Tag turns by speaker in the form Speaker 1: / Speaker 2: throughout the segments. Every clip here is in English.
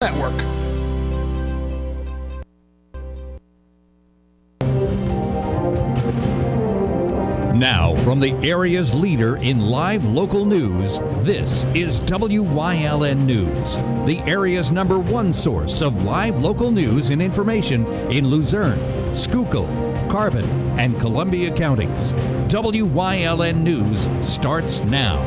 Speaker 1: Network.
Speaker 2: Now, from the area's leader in live local news, this is WYLN News, the area's #1 source of live local news and information in Luzerne, Schuylkill, Carbon, and Columbia counties. WYLN News starts now.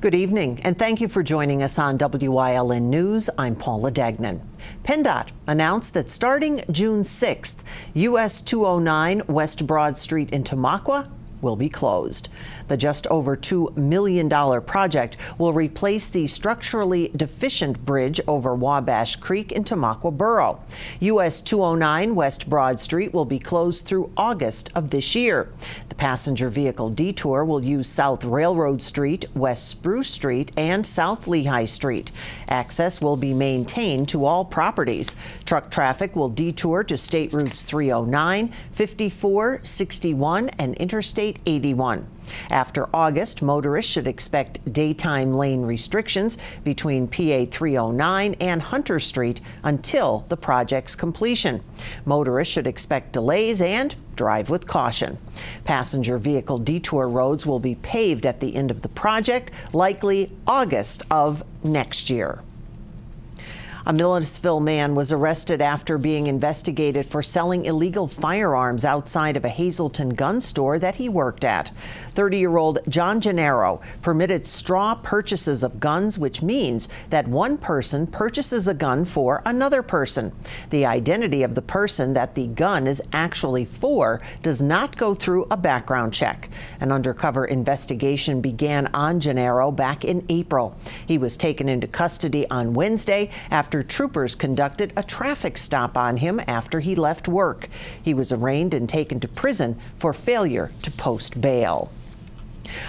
Speaker 3: Good evening, and thank you for joining us on WYLN News. I'm Paula Degnan. PennDOT announced that starting June 6th, US 209 West Broad Street in Tamaqua will be closed. The just over $2 million project will replace the structurally deficient bridge over Wabash Creek in Tamaqua Borough. US 209 West Broad Street will be closed through August of this year. The passenger vehicle detour will use South Railroad Street, West Spruce Street, and South Lehigh Street. Access will be maintained to all properties. Truck traffic will detour to State Routes 309, 54, 61, and Interstate 81. After August, motorists should expect daytime lane restrictions between PA 309 and Hunter Street until the project's completion. Motorists should expect delays and drive with caution. Passenger vehicle detour roads will be paved at the end of the project, likely August of next year. A Milledgeville man was arrested after being investigated for selling illegal firearms outside of a Hazleton gun store that he worked at. 30-year-old John Gennaro permitted straw purchases of guns, which means that one person purchases a gun for another person. The identity of the person that the gun is actually for does not go through a background check. An undercover investigation began on Gennaro back in April. He was taken into custody on Wednesday after troopers conducted a traffic stop on him after he left work. He was arraigned and taken to prison for failure to post bail.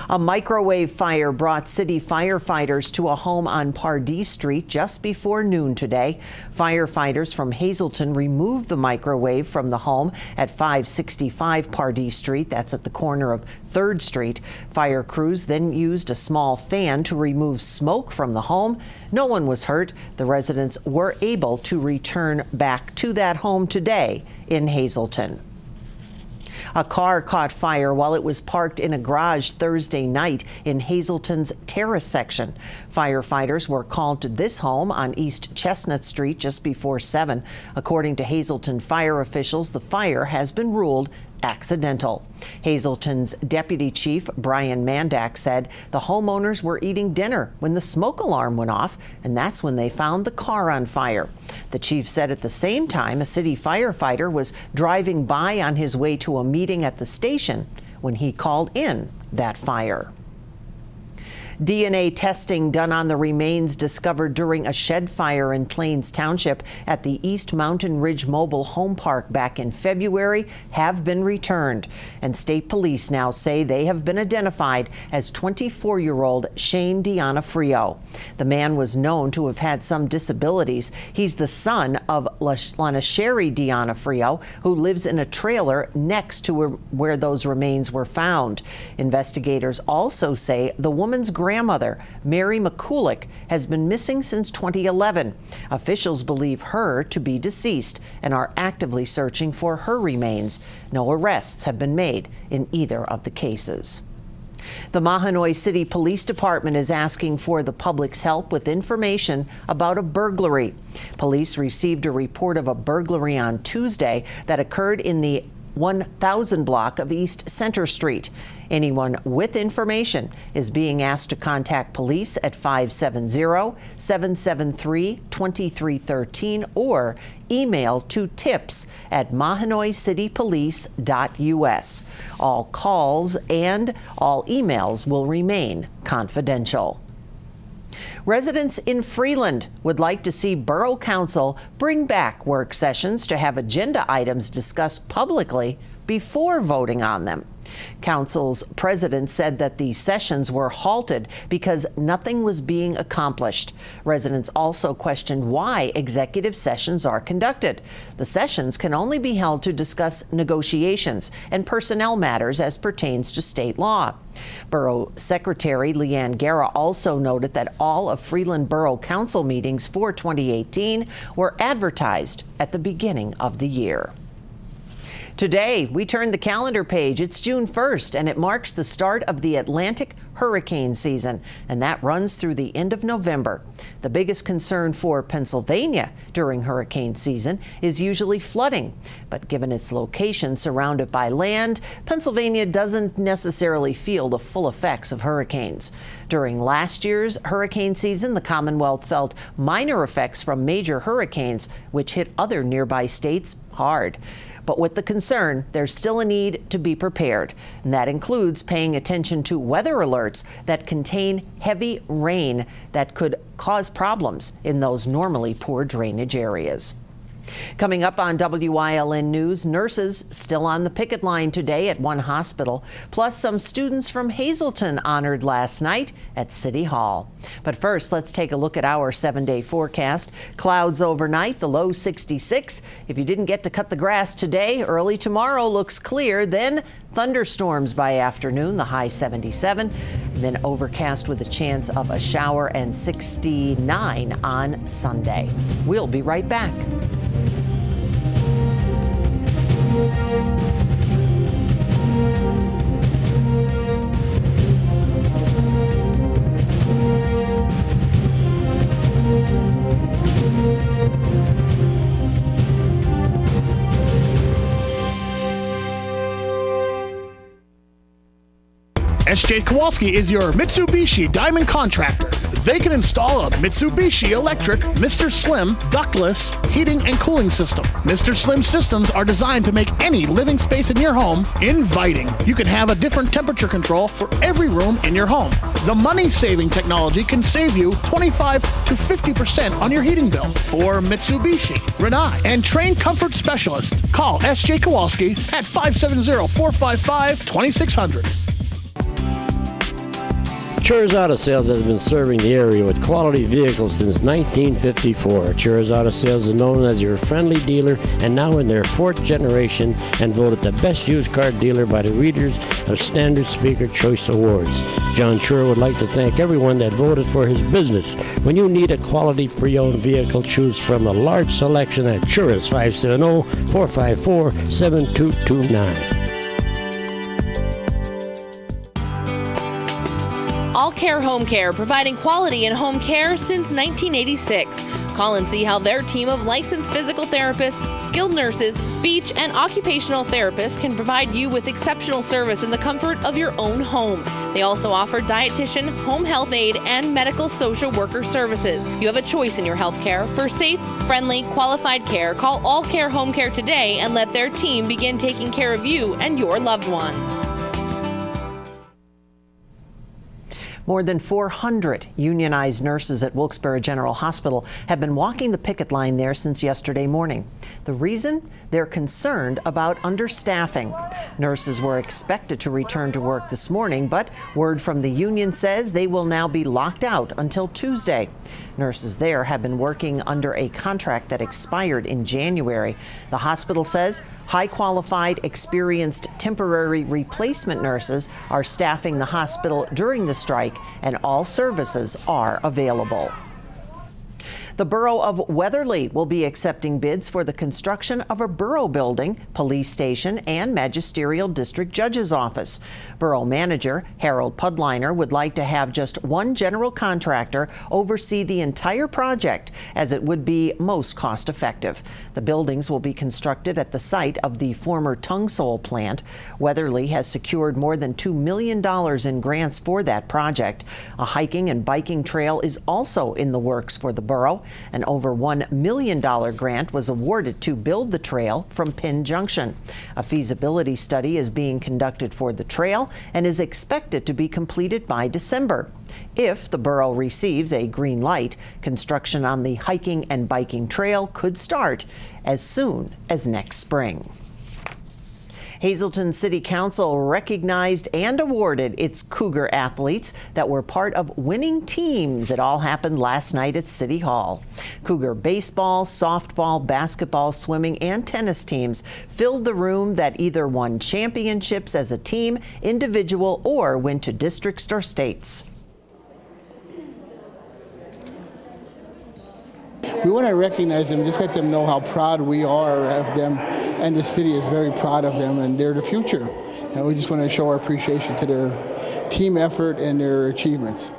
Speaker 3: A microwave fire brought city firefighters to a home on Pardee Street just before noon today. Firefighters from Hazleton removed the microwave from the home at 565 Pardee Street. That's at the corner of 3rd Street. Fire crews then used a small fan to remove smoke from the home. No one was hurt. The residents were able to return back to that home today in Hazleton. A car caught fire while it was parked in a garage Thursday night in Hazleton's Terrace section. Firefighters were called to this home on East Chestnut Street just before 7. According to Hazleton fire officials, the fire has been ruled accidental. Hazleton's Deputy Chief Brian Mandak said the homeowners were eating dinner when the smoke alarm went off, and that's when they found the car on fire. The chief said at the same time a city firefighter was driving by on his way to a meeting at the station when he called in that fire. DNA testing done on the remains discovered during a shed fire in Plains Township at the East Mountain Ridge Mobile Home Park back in February have been returned. And state police now say they have been identified as 24-year-old Shane D'Onofrio. The man was known to have had some disabilities. He's the son of Lanasheri D'Onofrio, who lives in a trailer next to where those remains were found. Investigators also say the woman's grandmother, Mary McCulloch, has been missing since 2011. Officials believe her to be deceased and are actively searching for her remains. No arrests have been made in either of the cases. The Mahanoy City Police Department is asking for the public's help with information about a burglary. Police received a report of a burglary on Tuesday that occurred in the 1000 block of East Center Street. Anyone with information is being asked to contact police at 570-773-2313 or email to tips@mahanoycitypolice.us. All calls and all emails will remain confidential. Residents in Freeland would like to see Borough Council bring back work sessions to have agenda items discussed publicly before voting on them. Council's president said that the sessions were halted because nothing was being accomplished. Residents also questioned why executive sessions are conducted. The sessions can only be held to discuss negotiations and personnel matters as pertains to state law. Borough Secretary Leanne Guerra also noted that all of Freeland Borough Council meetings for 2018 were advertised at the beginning of the year. Today, we turn the calendar page. It's June 1st, and it marks the start of the Atlantic hurricane season, and that runs through the end of November. The biggest concern for Pennsylvania during hurricane season is usually flooding, but given its location surrounded by land, Pennsylvania doesn't necessarily feel the full effects of hurricanes. During last year's hurricane season, the Commonwealth felt minor effects from major hurricanes, which hit other nearby states hard. But with the concern, there's still a need to be prepared, and that includes paying attention to weather alerts that contain heavy rain that could cause problems in those normally poor drainage areas. Coming up on WYLN News, nurses still on the picket line today at one hospital, plus some students from Hazleton honored last night at City Hall. But first, let's take a look at our 7-day forecast. Clouds overnight, the low 66. If you didn't get to cut the grass today, early tomorrow looks clear. Then thunderstorms by afternoon, the high 77. And then overcast with a chance of a shower and 69 on Sunday. We'll be right back.
Speaker 1: S.J. Kowalski is your Mitsubishi Diamond contractor. They can install a Mitsubishi electric Mr. Slim ductless heating and cooling system. Mr. Slim systems are designed to make any living space in your home inviting. You can have a different temperature control for every room in your home. The money-saving technology can save you 25 to 50% on your heating bill. For Mitsubishi, Renai, and trained comfort specialists, call S.J. Kowalski at 570-455-2600.
Speaker 4: Chur's Auto Sales has been serving the area with quality vehicles since 1954. Chur's Auto Sales is known as your friendly dealer and now in their 4th generation and voted the best used car dealer by the readers of Standard Speaker Choice Awards. John Chur would like to thank everyone that voted for his business. When you need a quality pre-owned vehicle, choose from a large selection at Chur's 570-454-7229.
Speaker 5: All Care Home Care, providing quality in home care since 1986. Call and see how their team of licensed physical therapists, skilled nurses, speech, and occupational therapists can provide you with exceptional service in the comfort of your own home. They also offer dietitian, home health aide, and medical social worker services. You have a choice in your health care. For safe, friendly, qualified care, call All Care Home Care today and let their team begin taking care of you and your loved ones.
Speaker 3: More than 400 unionized nurses at Wilkes-Barre General Hospital have been walking the picket line there since yesterday morning. The reason? They're concerned about understaffing. Nurses were expected to return to work this morning, but word from the union says they will now be locked out until Tuesday. Nurses there have been working under a contract that expired in January. The hospital says high-qualified, experienced temporary replacement nurses are staffing the hospital during the strike, and all services are available. The borough of Weatherly will be accepting bids for the construction of a borough building, police station, and magisterial district judge's office. Borough manager Harold Pudliner would like to have just one general contractor oversee the entire project, as it would be most cost effective. The buildings will be constructed at the site of the former Tungsol plant. Weatherly has secured more than $2 million in grants for that project. A hiking and biking trail is also in the works for the borough. An over $1 million grant was awarded to build the trail from Penn Junction. A feasibility study is being conducted for the trail and is expected to be completed by December. If the borough receives a green light, construction on the hiking and biking trail could start as soon as next spring. Hazleton City Council recognized and awarded its Cougar athletes that were part of winning teams. It all happened last night at City Hall. Cougar baseball, softball, basketball, swimming, and tennis teams filled the room that either won championships as a team, individual, or went to districts or states.
Speaker 6: We want to recognize them, just let them know how proud we are of them, and the city is very proud of them, and they're the future. And we just want to show our appreciation to their team effort and their achievements.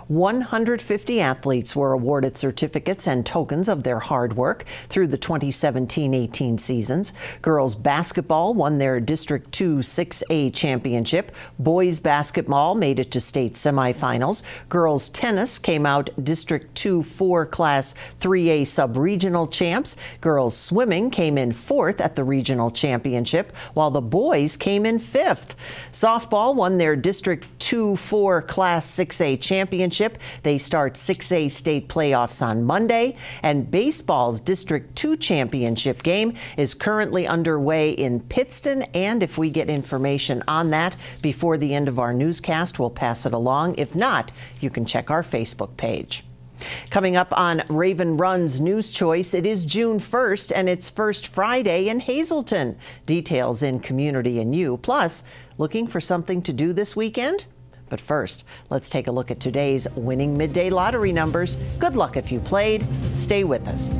Speaker 3: 150 athletes were awarded certificates and tokens of their hard work through the 2017-18 seasons. Girls basketball won their District 2 6A championship. Boys basketball made it to state semifinals. Girls tennis came out District 2 4 Class 3A sub-regional champs. Girls swimming came in 4th at the regional championship, while the boys came in 5th. Softball won their District 2 4 Class 6A championship. They start 6A state playoffs on Monday, and baseball's District 2 championship game is currently underway in Pittston, and if we get information on that before the end of our newscast, we'll pass it along. If not, you can check our Facebook page. Coming up on Raven Run's News Choice, it is June 1st, and it's First Friday in Hazleton. Details in Community and You. Plus, looking for something to do this weekend? But first, let's take a look at today's winning midday lottery numbers. Good luck if you played. Stay with us.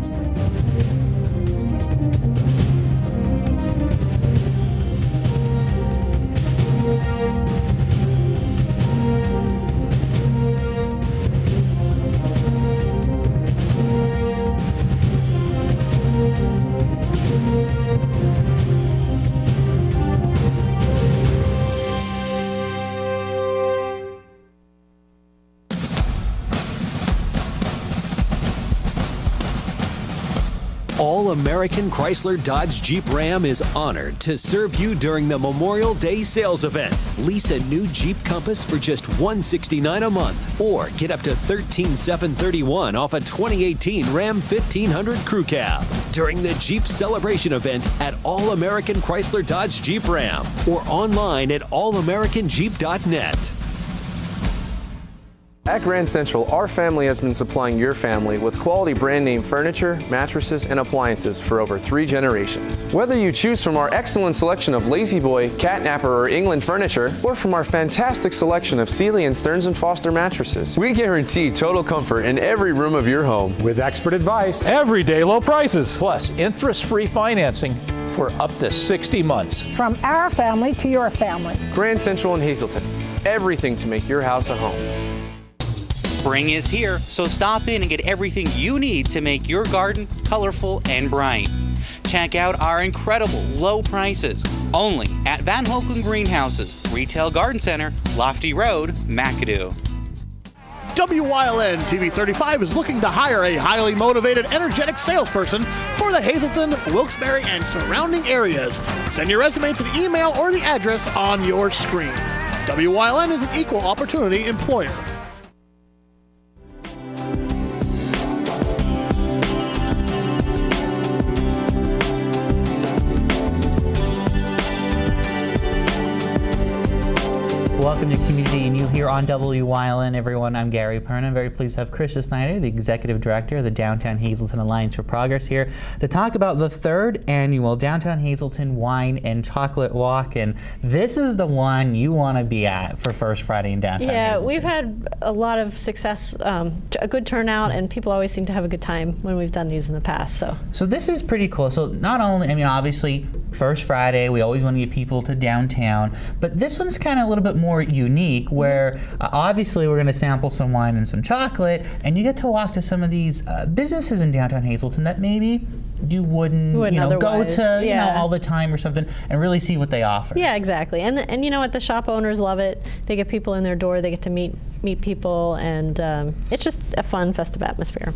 Speaker 7: All-American Chrysler Dodge Jeep Ram is honored to serve you during the Memorial Day sales event. Lease a new Jeep Compass for just $169 a month, or get up to $13,731 off a 2018 Ram 1500 Crew Cab during the Jeep Celebration event at All-American Chrysler Dodge Jeep Ram, or online at allamericanjeep.net.
Speaker 8: At Grand Central, our family has been supplying your family with quality brand name furniture, mattresses, and appliances for over 3 generations. Whether you choose from our excellent selection of Lazy Boy, Catnapper, or England furniture, or from our fantastic selection of Sealy and Stearns & Foster mattresses, we guarantee total comfort in every room of your home.
Speaker 9: With expert advice, everyday low prices, plus interest-free financing for up to 60 months.
Speaker 10: From our family to your family.
Speaker 8: Grand Central in Hazleton. Everything to make your house a home.
Speaker 11: Spring is here, so stop in and get everything you need to make your garden colorful and bright. Check out our incredible low prices only at Van Hoeken Greenhouses, Retail Garden Center, Lofty Road, McAdoo.
Speaker 1: Wyln TV 35 is looking to hire a highly motivated, energetic salesperson for the Hazleton, Wilkes-Barre, and surrounding areas. Send your resume to the email or the address on your screen. Wyln is an equal opportunity employer.
Speaker 12: Welcome to Community and You here on Wyln, everyone. I'm Gary Perna. I'm very pleased to have Krista Snyder, the Executive Director of the Downtown Hazleton Alliance for Progress, here to talk about the 3rd annual Downtown Hazleton Wine and Chocolate Walk. And this is the one you want to be at for First Friday in Downtown Hazleton.
Speaker 13: We've had a lot of success, a good turnout, and people always seem to have a good time when we've done these in the past. So
Speaker 12: this is pretty cool. So not only, I mean, obviously, First Friday, we always want to get people to downtown, but this one's kind of a little bit more unique, where obviously we're going to sample some wine and some chocolate, and you get to walk to some of these businesses in downtown Hazleton that maybe you wouldn't go to all the time or something, and really see what they offer.
Speaker 13: Yeah, exactly. And you know what, the shop owners love it. They get people in their door, they get to meet people, and it's just a fun, festive atmosphere.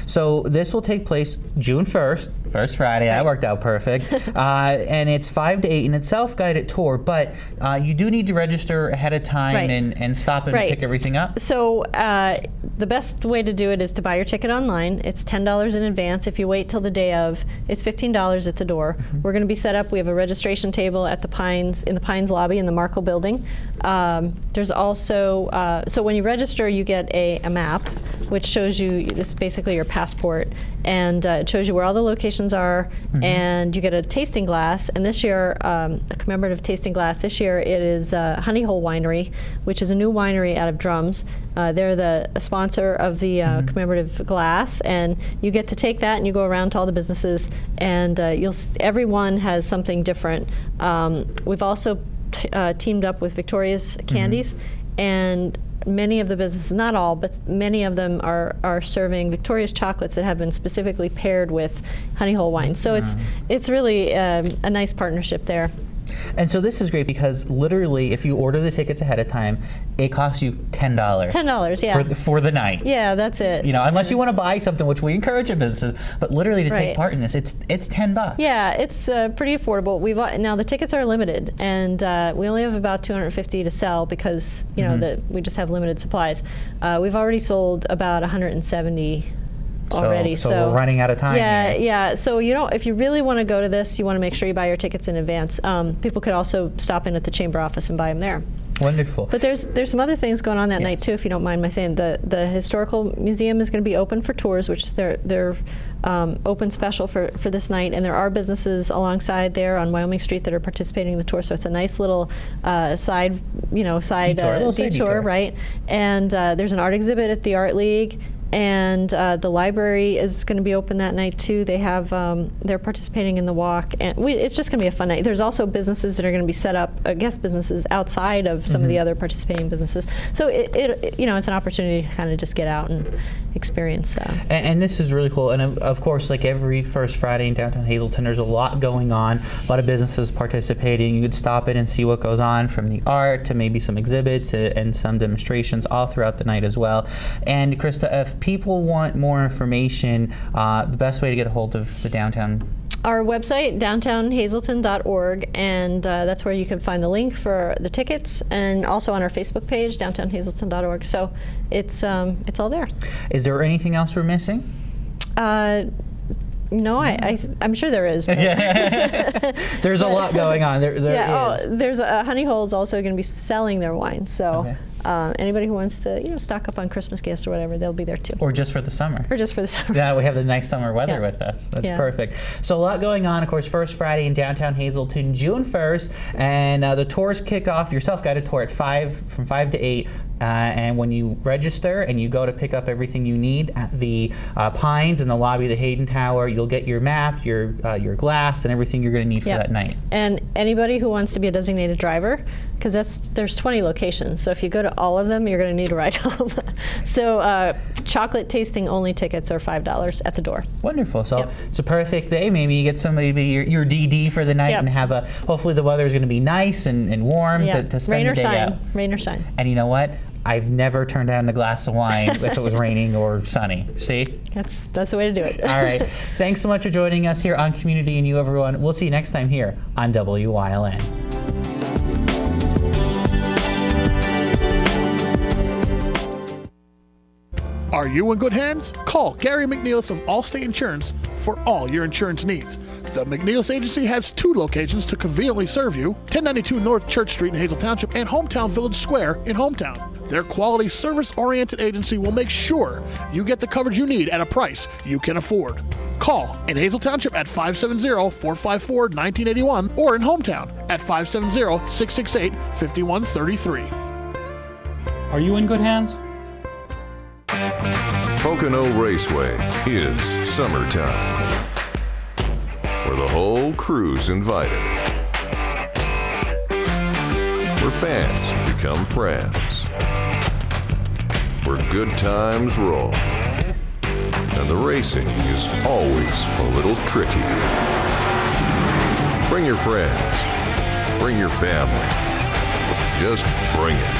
Speaker 12: So this will take place June 1st, first Friday. That worked out perfect. And it's 5 to 8, and it's self-guided tour, but you do need to register ahead of time and stop and pick everything up.
Speaker 13: So the best way to do it is to buy your ticket online. It's $10 in advance. If you wait till the day of, it's $15 at the door. We're going to be set up. We have a registration table at the Pines, in the Pines lobby in the Markle building. There's also, so when you register, you get a map, which shows you, this is basically your passport, and it shows you where all the locations are, and you get a tasting glass. And this year, a commemorative tasting glass. This year it is Honey Hole Winery, which is a new winery out of Drums. They're the sponsor of the commemorative glass, and you get to take that and you go around to all the businesses, and everyone has something different. We've also teamed up with Victoria's Candies, and many of the businesses, not all, but many of them are serving Victoria's chocolates that have been specifically paired with Honey Hole wine. So it's really a nice partnership there.
Speaker 12: And so this is great because literally, if you order the tickets ahead of time, it costs you $10.
Speaker 13: $10, yeah.
Speaker 12: For the night.
Speaker 13: Yeah, that's it.
Speaker 12: You know, unless you want to buy something, which we encourage at businesses, but literally to take part in this, it's $10.
Speaker 13: Yeah, it's pretty affordable. Now the tickets are limited, and we only have about 250 to sell because you know we just have limited supplies. We've already sold about 170. Already,
Speaker 12: so we're running out of time.
Speaker 13: Yeah. So if you really want to go to this, you want to make sure you buy your tickets in advance. People could also stop in at the chamber office and buy them there.
Speaker 12: Wonderful.
Speaker 13: But there's some other things going on that night too, if you don't mind my saying. The historical museum is going to be open for tours, which is their open special for this night, and there are businesses alongside there on Wyoming Street that are participating in the tour. So it's a nice little side detour, right? And there's an art exhibit at the Art League. And the library is going to be open that night too. They have they're participating in the walk, and it's just going to be a fun night. There's also businesses that are going to be set up, guest businesses outside of some of the other participating businesses. So it's an opportunity to kind of just get out and experience.
Speaker 12: And this is really cool. And of course, like every first Friday in downtown Hazleton, there's a lot going on. A lot of businesses participating. You could stop in and see what goes on, from the art to maybe some exhibits and some demonstrations all throughout the night as well. And Krista, if people want more information, the best way to get a hold of the downtown?
Speaker 13: Our website, downtownhazelton.org, and that's where you can find the link for the tickets, and also on our Facebook page, downtownhazelton.org. So it's all there.
Speaker 12: Is there anything else we're missing?
Speaker 13: No, I'm sure there is.
Speaker 12: There's a lot going on. There is.
Speaker 13: There's Honey Hole is also going to be selling their wine. So anybody who wants to stock up on Christmas gifts or whatever, they'll be there too.
Speaker 12: Or just for the summer.
Speaker 13: Yeah,
Speaker 12: we have the nice summer weather with us. That's perfect. So a lot going on. Of course, first Friday in downtown Hazleton, June 1st, and the tours kick off. Your self-guided tour at from 5 to 8. And when you register and you go to pick up everything you need at the Pines in the lobby of the Hayden Tower, you'll get your map, your glass, and everything you're going to need for that night. And
Speaker 13: anybody who wants to be a designated driver, because there's 20 locations, so if you go to all of them, you're going to need a ride home. So chocolate tasting only tickets are $5 at the door.
Speaker 12: Wonderful. So it's a perfect day. Maybe you get somebody your DD for the night and have hopefully the weather is going to be nice and warm to spend the day out.
Speaker 13: Rain or shine.
Speaker 12: And you know what? I've never turned down a glass of wine if it was raining or sunny. See?
Speaker 13: That's the way to do it.
Speaker 12: All right. Thanks so much for joining us here on Community and You, everyone. We'll see you next time here on WYLN.
Speaker 1: Are you in good hands? Call Gary McNeilis of Allstate Insurance for all your insurance needs. The McNeilis Agency has 2 locations to conveniently serve you, 1092 North Church Street in Hazel Township and Hometown Village Square in Hometown. Their quality, service-oriented agency will make sure you get the coverage you need at a price you can afford. Call in Hazel Township at 570-454-1981 or in Hometown at 570-668-5133.
Speaker 14: Are you in good hands?
Speaker 15: Pocono Raceway is summertime, where the whole crew's invited, where fans become friends, where good times roll, and the racing is always a little tricky. Bring your friends, bring your family, just bring it,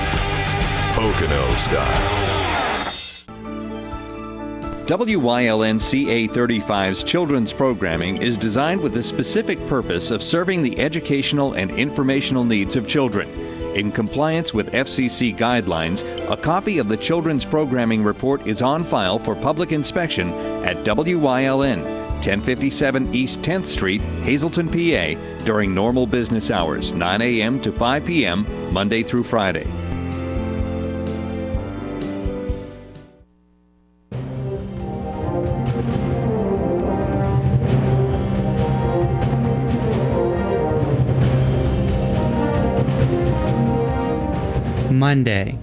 Speaker 15: Pocono style.
Speaker 2: WYLN CA35's children's programming is designed with the specific purpose of serving the educational and informational needs of children. In compliance with FCC guidelines, a copy of the Children's Programming Report is on file for public inspection at WYLN, 1057 East 10th Street, Hazleton, PA, during normal business hours, 9 a.m. to 5 p.m., Monday through Friday.
Speaker 12: Monday.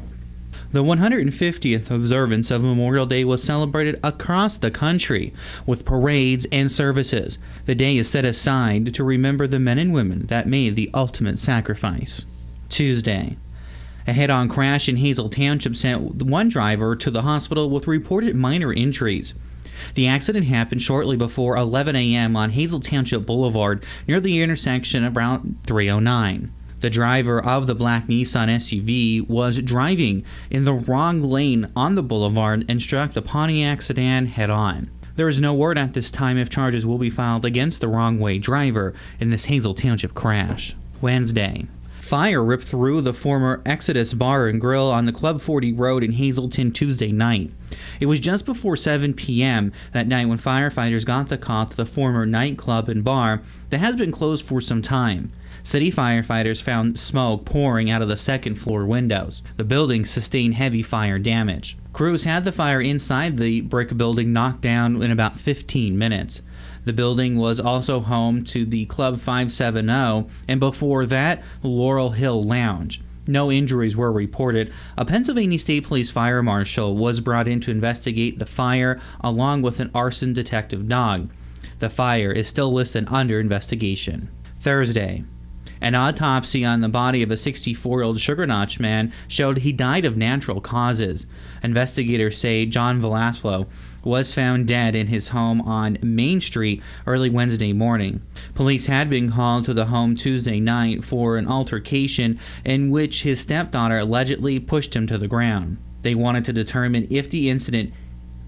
Speaker 12: The 150th observance of Memorial Day was celebrated across the country with parades and services. The day is set aside to remember the men and women that made the ultimate sacrifice. Tuesday. A head-on crash in Hazel Township sent one driver to the hospital with reported minor injuries. The accident happened shortly before 11 a.m. on Hazel Township Boulevard near the intersection of Route 309. The driver of the black Nissan SUV was driving in the wrong lane on the boulevard and struck the Pontiac sedan head-on. There is no word at this time if charges will be filed against the wrong-way driver in this Hazel Township crash. Wednesday. Fire ripped through the former Exodus Bar and Grill on the Club 40 Road in Hazleton Tuesday night. It was just before 7 p.m. that night when firefighters got the call to the former nightclub and bar that has been closed for some time. City firefighters found smoke pouring out of the second-floor windows. The building sustained heavy fire damage. Crews had the fire inside the brick building knocked down in about 15 minutes. The building was also home to the Club 570, and before that, Laurel Hill Lounge. No injuries were reported. A Pennsylvania State Police fire marshal was brought in to investigate the fire, along with an arson detective dog. The fire is still listed under investigation. Thursday. An autopsy on the body of a 64-year-old Sugar Notch man showed he died of natural causes. Investigators say John Velasco was found dead in his home on Main Street early Wednesday morning. Police had been called to the home Tuesday night for an altercation in which his stepdaughter allegedly pushed him to the ground. They wanted to determine if the incident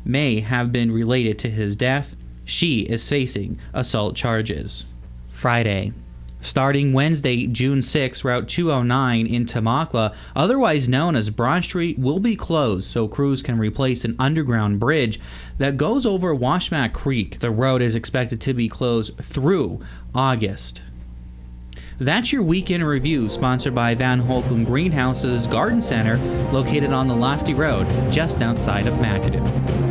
Speaker 12: may have been related to his death. She is facing assault charges. Friday. Starting Wednesday, June 6, Route 209 in Tamaqua, otherwise known as Broad Street, will be closed so crews can replace an underground bridge that goes over Washmack Creek. The road is expected to be closed through August. That's your weekend review, sponsored by Van Holcomb Greenhouse's Garden Center, located on the Lofty Road, just outside of McAdoo.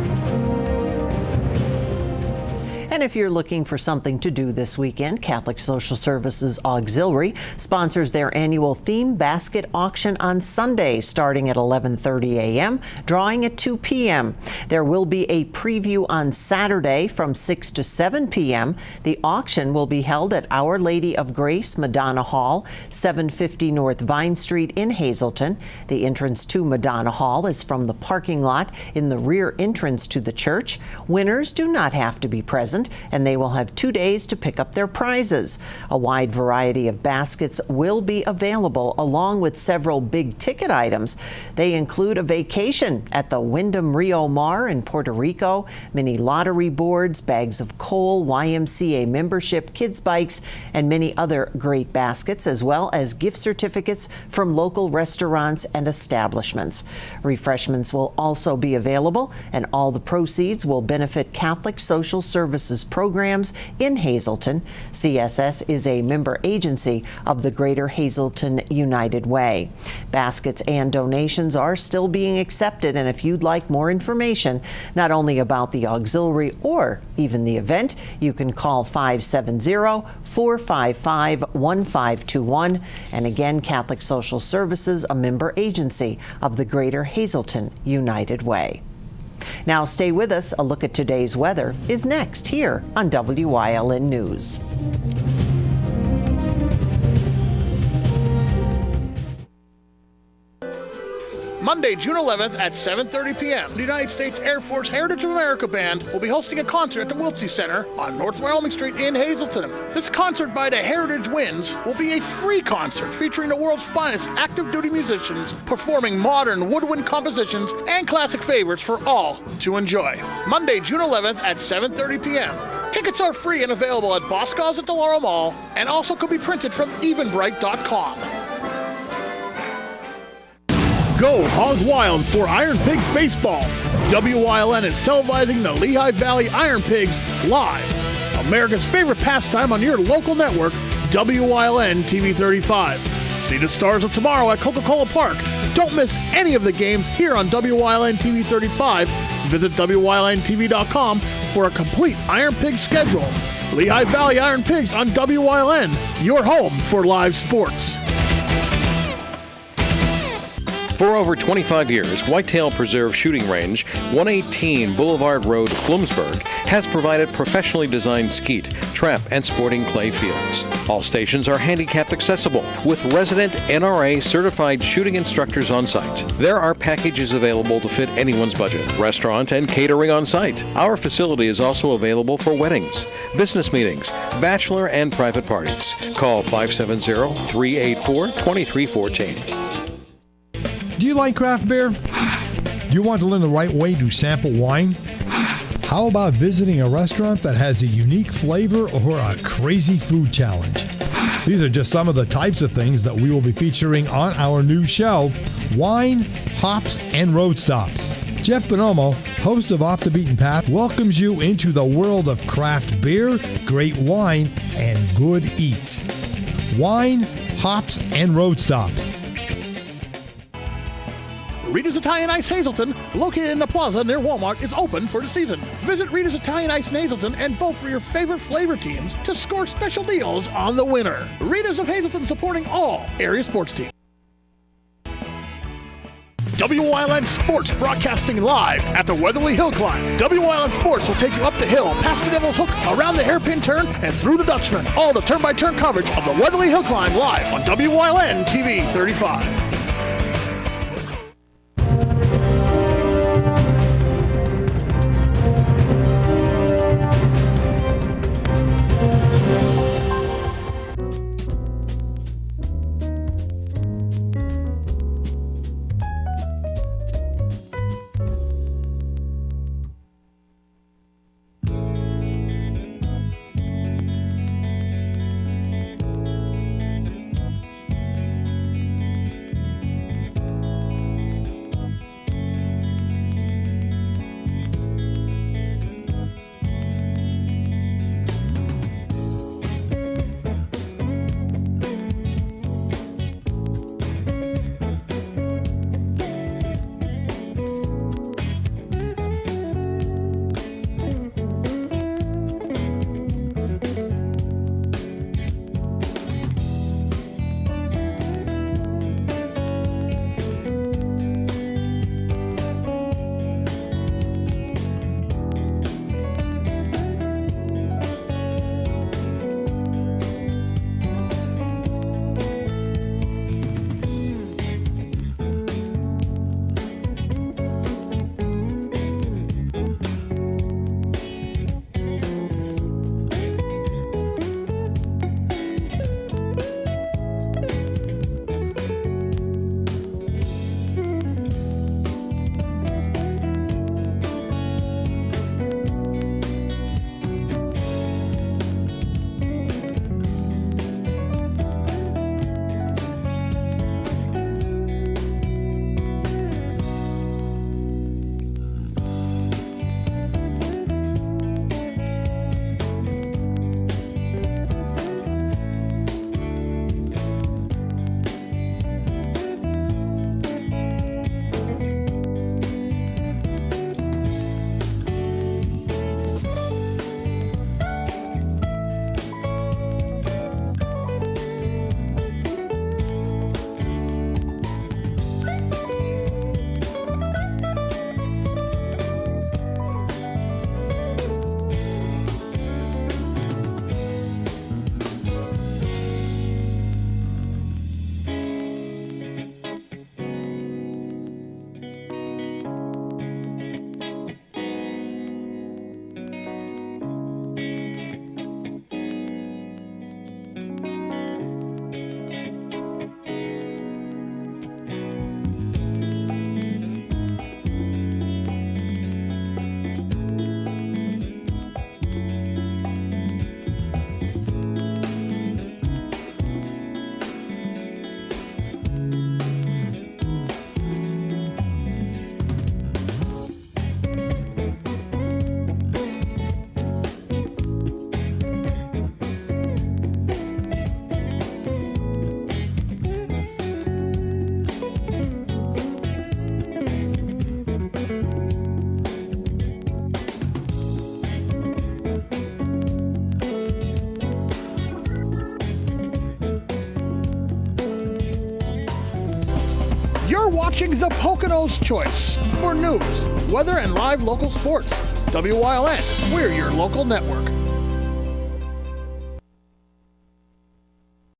Speaker 3: And if you're looking for something to do this weekend, Catholic Social Services Auxiliary sponsors their annual theme basket auction on Sunday, starting at 11:30 a.m., drawing at 2 p.m. There will be a preview on Saturday from 6 to 7 p.m. The auction will be held at Our Lady of Grace Madonna Hall, 750 North Vine Street in Hazleton. The entrance to Madonna Hall is from the parking lot in the rear entrance to the church. Winners do not have to be present, and they will have 2 days to pick up their prizes. A wide variety of baskets will be available, along with several big-ticket items. They include a vacation at the Wyndham Rio Mar in Puerto Rico, mini lottery boards, bags of coal, YMCA membership, kids' bikes, and many other great baskets, as well as gift certificates from local restaurants and establishments. Refreshments will also be available, and all the proceeds will benefit Catholic Social Services programs in Hazleton. CSS is a member agency of the Greater Hazleton United Way. Baskets and donations are still being accepted, and if you'd like more information, not only about the auxiliary or even the event, you can call 570-455-1521. And again, Catholic Social Services, a member agency of the Greater Hazleton United Way. Now stay with us. A look at today's weather is next here on WYLN News.
Speaker 1: Monday, June 11th at 7:30 p.m. The United States Air Force Heritage of America Band will be hosting a concert at the Wiltsey Center on North Wyoming Street in Hazleton. This concert by the Heritage Winds will be a free concert featuring the world's finest active duty musicians performing modern woodwind compositions and classic favorites for all to enjoy. Monday, June 11th at 7:30 p.m. Tickets are free and available at Boscov's at the Laurel Mall and also could be printed from evenbright.com. Go Hog Wild for Iron Pigs Baseball. WYLN is televising the Lehigh Valley Iron Pigs live. America's favorite pastime on your local network, WYLN TV 35. See the Stars of Tomorrow at Coca-Cola Park. Don't miss any of the games here on WYLN TV 35. Visit WYLNTV.com for a complete Iron Pigs schedule. Lehigh Valley Iron Pigs on WYLN, your home for live sports.
Speaker 16: For over 25 years, Whitetail Preserve Shooting Range, 118 Boulevard Road, Bloomsburg, has provided professionally designed skeet, trap, and sporting clay fields. All stations are handicapped accessible with resident NRA certified shooting instructors on site. There are packages available to fit anyone's budget. Restaurant and catering on site. Our facility is also available for weddings, business meetings, bachelor and private parties. Call 570-384-2314.
Speaker 17: Do you like craft beer? Do you want to learn the right way to sample wine? How about visiting a restaurant that has a unique flavor or a crazy food challenge? These are just some of the types of things that we will be featuring on our new show, Wine, Hops, and Road Stops. Jeff Bonomo, host of Off the Beaten Path, welcomes you into the world of craft beer, great wine, and good eats. Wine, Hops, and Road Stops.
Speaker 1: Rita's Italian Ice Hazleton, located in the plaza near Walmart, is open for the season. Visit Rita's Italian Ice in Hazleton and vote for your favorite flavor teams to score special deals on the winner. Rita's of Hazleton, supporting all area sports teams. WYLN Sports broadcasting live at the Weatherly Hill Climb. WYLN Sports will take you up the hill, past the Devil's Hook, around the hairpin turn, and through the Dutchman. All the turn-by-turn coverage of the Weatherly Hill Climb live on WYLN TV 35. watching the Poconos Choice for news, weather, and live local sports. WYLN, we're your local network.